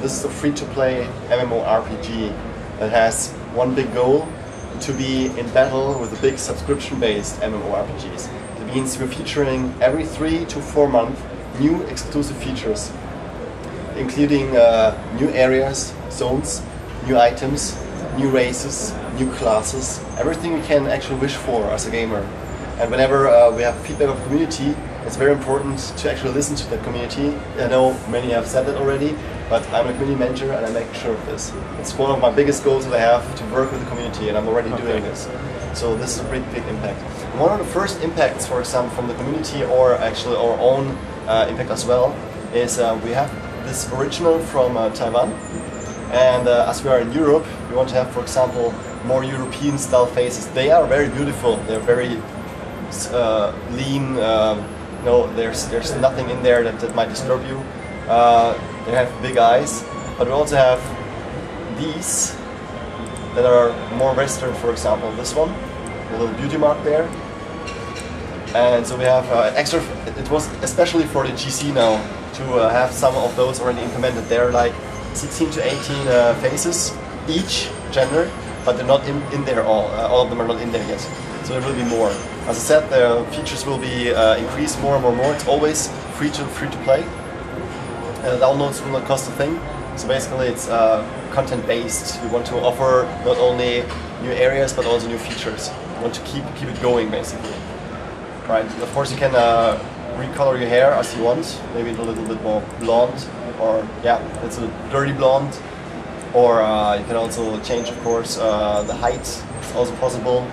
this is a free-to-play MMORPG that has one big goal: to be in battle with the big subscription-based MMORPGs. That means we're featuring every 3 to 4 months new exclusive features, including new areas, zones, new items, new races, new classes, everything we can actually wish for as a gamer. And whenever we have feedback of the community, it's very important to actually listen to that community. I know many have said that already, but I'm a community manager and I make sure of this. It's one of my biggest goals that I have, to work with the community, and I'm already doing this. So this is a big impact. One of the first impacts, for example, from the community, or actually our own impact as well, is we have this original from Taiwan. And as we are in Europe, we want to have, for example, more European style faces. They are very beautiful. They're very lean. No, there's nothing in there that might disturb you. They have big eyes, but we also have these that are more Western. For example, this one, a little beauty mark there. And so we have extra. It was especially for the GC now to have some of those already implemented. They're like 16 to 18 faces each gender, but they're not in there all. All of them are not in there yet. So there will be more. As I said, the features will be increased more and more. It's always free to play. Downloads will not cost a thing. So basically, it's content based. We want to offer not only new areas but also new features. We want to keep it going, basically. Right. Of course, you can recolor your hair as you want. Maybe a little bit more blonde, or yeah, it's a dirty blonde. Or you can also change, of course, the height. It's also possible.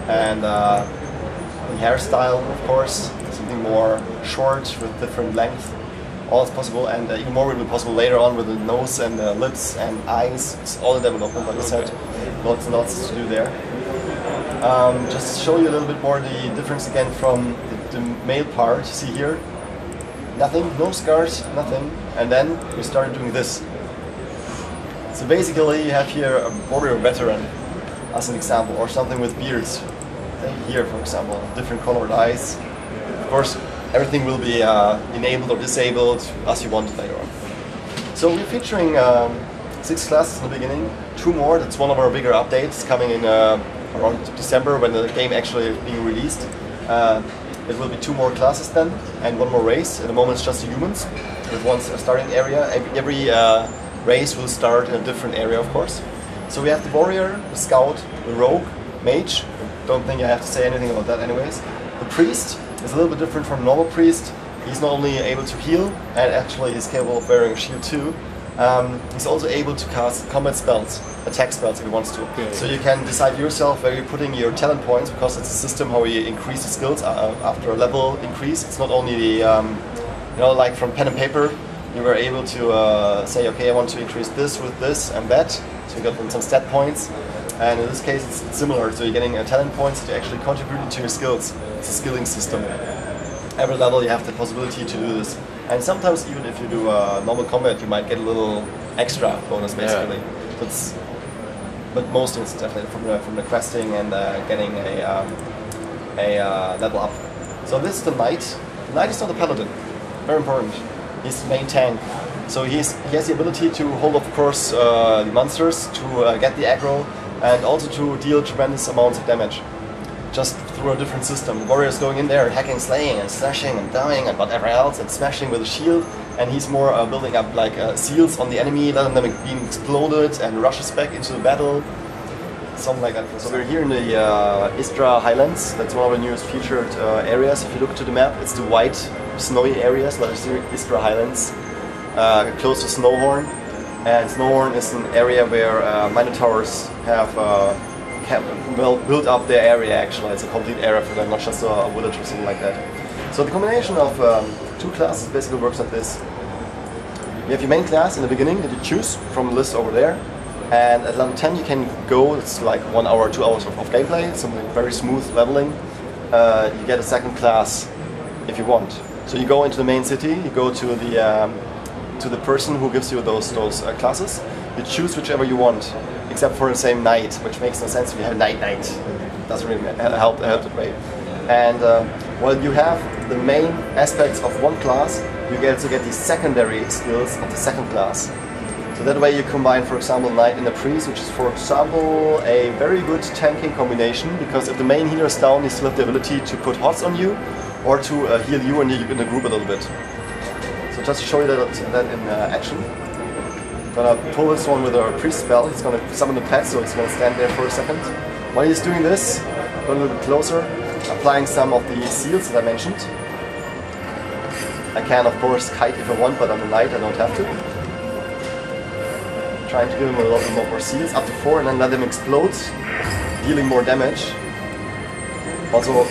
And the hairstyle, of course, something more short with different length. All is possible, and even more will be possible later on with the nose and the lips and eyes. It's all in development, like I said. Lots and lots to do there. Just to show you a little bit more the difference again from the male part. You see here, nothing, no scars, nothing. And then we started doing this. So basically you have here a warrior veteran as an example, or something with beards. Here, for example, different colored eyes. Of course, everything will be enabled or disabled as you want later on. So we're featuring 6 classes in the beginning, 2 more. That's one of our bigger updates coming in around December when the game actually is being released. It will be 2 more classes then, and 1 more race. At the moment it's just the humans, with one starting area. Every race will start in a different area, of course. So we have the warrior, the scout, the rogue, mage. Don't think I have to say anything about that anyways. The priest is a little bit different from normal priest. He's not only able to heal, and actually he's capable of wearing a shield too. He's also able to cast combat spells, attack spells if he wants to. Okay. So you can decide yourself where you're putting your talent points, because it's a system how you increase the skills after a level increase. It's not only the, you know, like from pen and paper, you were able to say, okay, I want to increase this with this and that. So you got some stat points. And in this case, it's similar. So you're getting talent points to actually contribute to your skills. It's a skilling system. Every level you have the possibility to do this. And sometimes even if you do normal combat, you might get a little extra bonus, basically. Yeah. But mostly it's definitely from the questing and getting a level up. So this is the knight. The knight is not a paladin. Very important. He's the main tank. So he has the ability to hold, of course, the monsters, to get the aggro, and also to deal tremendous amounts of damage, just through a different system. The warrior is going in there, hacking, slaying, and slashing, and dying, and whatever else, and smashing with a shield, and he's more building up like seals on the enemy, letting them being exploded, and rushes back into the battle, something like that. So we're here in the Istra Highlands. That's one of the newest featured areas. If you look to the map, it's the white, snowy areas, like Istra Highlands, close to Snowhorn. And Snowhorn is an area where Minotaurs have well built up their area. Actually, it's a complete area for them, not just a village or something like that. So the combination of 2 classes basically works like this. You have your main class in the beginning that you choose from the list over there, and at level 10 you can go. It's like 1 hour, 2 hours of gameplay, something very smooth leveling. You get a second class if you want. So you go into the main city, you go to the person who gives you those classes. You choose whichever you want, except for the same knight, which makes no sense if you have knight. Doesn't really help that way. And while you have the main aspects of one class, you get to get the secondary skills of the second class. So that way you combine, for example, Knight and a Priest, which is, for example, a very good tanking combination, because if the main healer is down, you still have the ability to put HOTS on you, or to heal you and you in the group a little bit. So just to show you that in action. Gonna pull this one with a Priest spell. He's gonna summon the pet, so he's gonna stand there for a second. While he's doing this, go a little bit closer, applying some of the seals that I mentioned. I can, of course, kite if I want, but on the Knight I don't have to. Trying to give him a lot more seals, up to 4, and then let him explode, dealing more damage. Also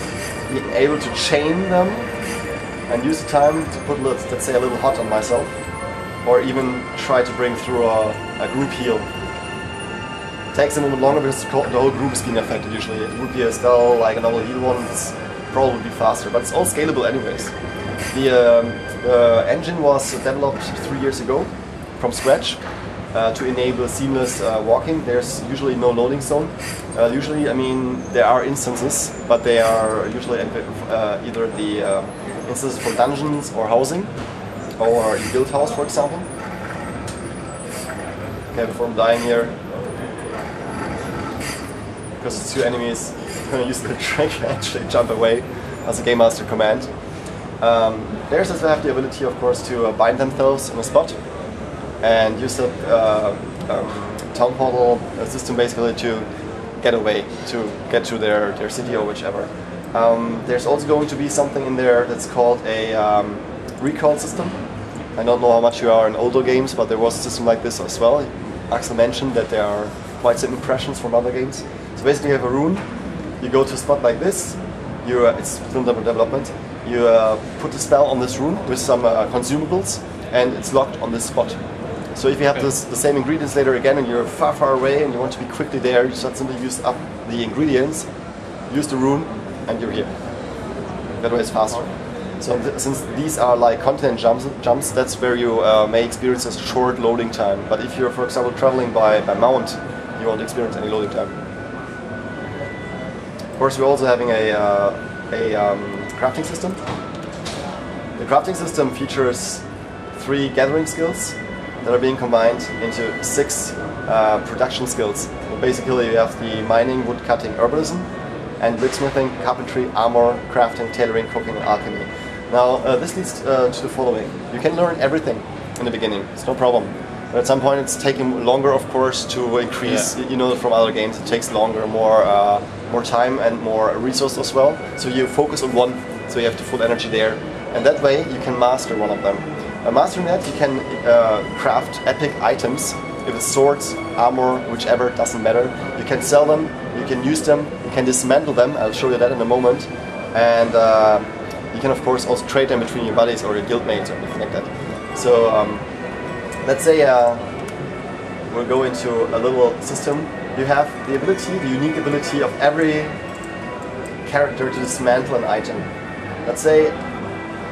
being able to chain them and use the time to put, let's say, a little hot on myself, or even try to bring through a group heal. It takes a little bit longer because the whole group is being affected usually. It would be a spell like a normal heal one, it's probably be faster, but it's all scalable anyways. The engine was developed 3 years ago from scratch to enable seamless walking. There's usually no loading zone. Usually, I mean, there are instances, but they are usually either the instances for dungeons or housing, or in guild house, for example. Okay, before I'm dying here, because it's 2 enemies, I'm going to use the trick and actually jump away as a Game Master command. Players also have the ability, of course, to bind themselves in a spot and use the town portal system basically to get away, to get to their city or whichever. There's also going to be something in there that's called a recall system. I don't know how much you are in older games, but there was a system like this as well. Axel mentioned that there are quite some impressions from other games. So basically you have a rune, you go to a spot like this, it's still in development, you put the spell on this rune with some consumables, and it's locked on this spot. So if you have the same ingredients later again and you're far away and you want to be quickly there, you just simply use up the ingredients, use the rune, and you're here. That way it's faster. So since these are like continent jumps, that's where you may experience a short loading time. But if you're, for example, traveling by mount, you won't experience any loading time. Of course, we're also having a crafting system. The crafting system features 3 gathering skills that are being combined into 6 production skills. So basically you have the mining, wood cutting, herbalism, and blacksmithing, carpentry, armor, crafting, tailoring, cooking, and alchemy. Now this leads to the following. You can learn everything in the beginning, it's no problem. But at some point it's taking longer, of course, to increase, you know, from other games it takes longer, more time and more resources as well. So you focus on one, so you have the full energy there. And that way you can master one of them. Mastering that, you can craft epic items. If it's swords, armor, whichever, doesn't matter. You can sell them, you can use them, you can dismantle them, I'll show you that in a moment. And you can of course also trade them between your buddies or your guildmates or anything like that. So let's say we'll go into a little system. You have the ability, the unique ability of every character to dismantle an item. Let's say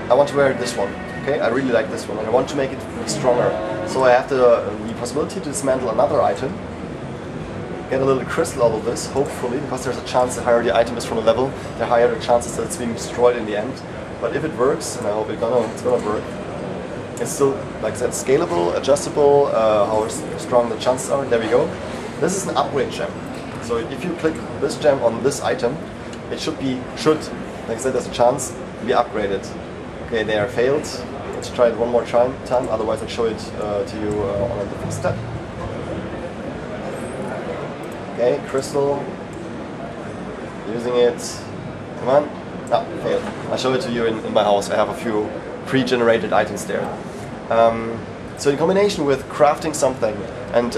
I want to wear this one. Okay, I really like this one and I want to make it stronger. So I have the possibility to dismantle another item, get a little crystal out of this, hopefully, because there's a chance the higher the item is from a level, the higher the chances that it's being destroyed in the end. But if it works, and I hope it's gonna work, it's still, like I said, scalable, adjustable, how strong the chances are. There we go. This is an upgrade gem. So if you click this gem on this item, it should, like I said, there's a chance to be upgraded. Okay, they are failed. Let's try it one more time, otherwise I'll show it to you on a different step. Okay, crystal. Using it. Come on. No, failed. I'll show it to you in my house. I have a few pre-generated items there. So in combination with crafting something and